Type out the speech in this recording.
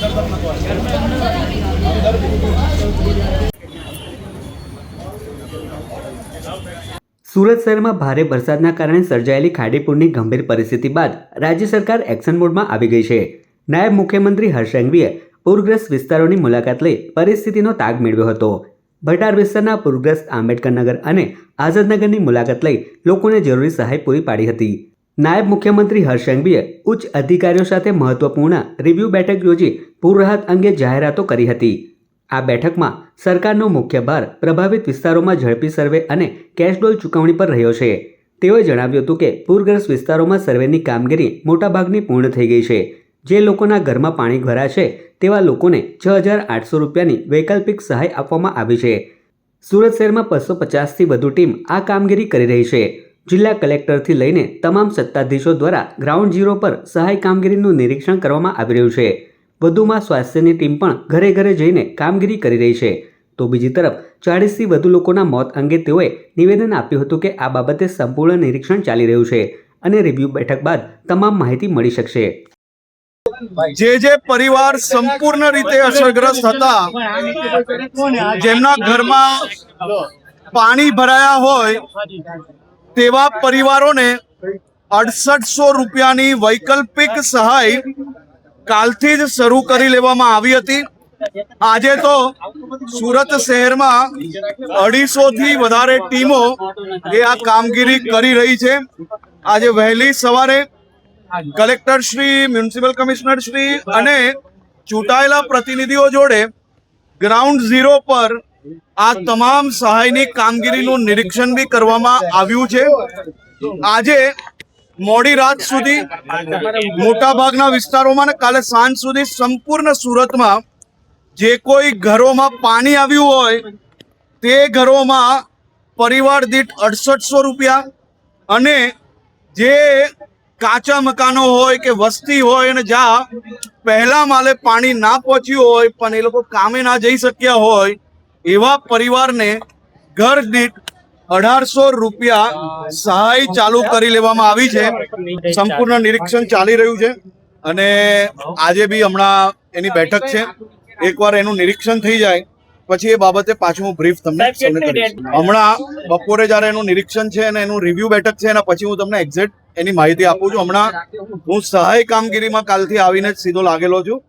સુરત શહેરમાં ભારે વરસાદના કારણે સર્જાયેલી ખાડીપુરની ગંભીર પરિસ્થિતિ બાદ રાજ્ય સરકાર એક્શન મોડમાં આવી ગઈ છે। નાયબ મુખ્યમંત્રી હર્ષ સંઘવીએ પૂરગ્રસ્ત વિસ્તારોની મુલાકાત લઈ પરિસ્થિતિનો તાગ મેળવ્યો હતો। ભટાર વિસ્તારના પૂરગ્રસ્ત આંબેડકરનગર અને આઝાદનગરની મુલાકાત લઈ લોકોને જરૂરી સહાય પૂરી પાડી હતી। નાયબ મુખ્યમંત્રી હર્ષ સંઘવીએ ઉચ્ચ અધિકારીઓ સાથે મહત્વપૂર્ણ રિવ્યૂ બેઠક યોજી પૂર રાહત અંગે જાહેરાતો કરી હતી। આ બેઠકમાં સરકારનો મુખ્ય ભાર પ્રભાવિત વિસ્તારોમાં ઝડપી સર્વે અને કેશડોલ ચૂકવણી પર રહ્યો છે। તેઓએ જણાવ્યું હતું કે પૂરગ્રસ્ત વિસ્તારોમાં સર્વેની કામગીરી મોટાભાગની પૂર્ણ થઈ ગઈ છે। જે લોકોના ઘરમાં પાણી ભરાયા છે તેવા લોકોને 6,800 રૂપિયાની વૈકલ્પિક સહાય આપવામાં આવી છે। સુરત શહેરમાં 250થી વધુ ટીમ આ કામગીરી કરી રહી છે। જિલ્લા કલેક્ટરથી લઈને તમામ સત્તાધીશો દ્વારા ગ્રાઉન્ડ ઝીરો પર સહાય કામગીરીનું નિરીક્ષણ કરવામાં આવી રહ્યું છે। વધુમાં સ્વાસ્થ્યની ટીમ પણ ઘરે ઘરે જઈને કામગીરી કરી રહી છે। તો બીજી તરફ 40થી વધુ લોકોના મોત અંગે તેઓએ નિવેદન આપ્યું હતું કે આ બાબતે સંપૂર્ણ નિરીક્ષણ ચાલી રહ્યું છે અને રિવ્યૂ બેઠક બાદ તમામ માહિતી મળી શકશે। જે પરિવાર સંપૂર્ણ રીતે અસરગ્રસ્ત હતા, જેમના ઘરમાં પાણી ભરાયા હોય તેવા પરિવારોને 6800 રૂપિયાની વૈકલ્પિક સહાય કાલથી જ શરૂ કરી લેવામાં આવી હતી। આજે તો સુરત શહેરમાં 250 થી વધારે ટીમો એ આ કામગીરી કરી રહી છે। આજે વહેલી સવારે collector Shri, municipal commissioner Shri અને ચૂંટાયેલા પ્રતિનિધિઓ જોડે ગ્રાઉન્ડ ઝીરો પર આ તમામ સહાયની કામગીરીનું નિરીક્ષણ બી કરવામાં આવ્યું છે। આજે મોડી રાત સુધી મોટાભાગના વિસ્તારોમાં અને કાલે સાંજ સુધી સંપૂર્ણ સુરતમાં જે કોઈ ઘરોમાં પાણી આવ્યું હોય તે ઘરોમાં પરિવાર દીઠ 6800 રૂપિયા અને જે કાચા મકાનો હોય કે વસ્તી હોય અને જ્યાં પહેલા માલે પાણી ના પહોંચ્યું હોય પણ એ લોકો કામે ના જઈ શક્યા હોય એવા પરિવારને ઘર દીઠ 1800 રૂપિયા સહાય ચાલુ કરી લેવામાં આવી છે। સંપૂર્ણ નિરીક્ષણ ચાલી રહ્યું છે અને આજે બી હમણાં એની બેઠક છે। એકવાર એનું નિરીક્ષણ થઈ જાય પછી એ બાબતે પાછું હું બ્રીફ તમને કરીશ। હમણાં બપોરે જ્યારે એનું નિરીક્ષણ છે અને એનું રિવ્યુ બેઠક છે એના પછી હું તમને એક્ઝેક્ટ એની માહિતી આપું છું। હમણાં હું સહાય કામગીરીમાં કાલથી આવીને જ સીધો લાગેલો છું।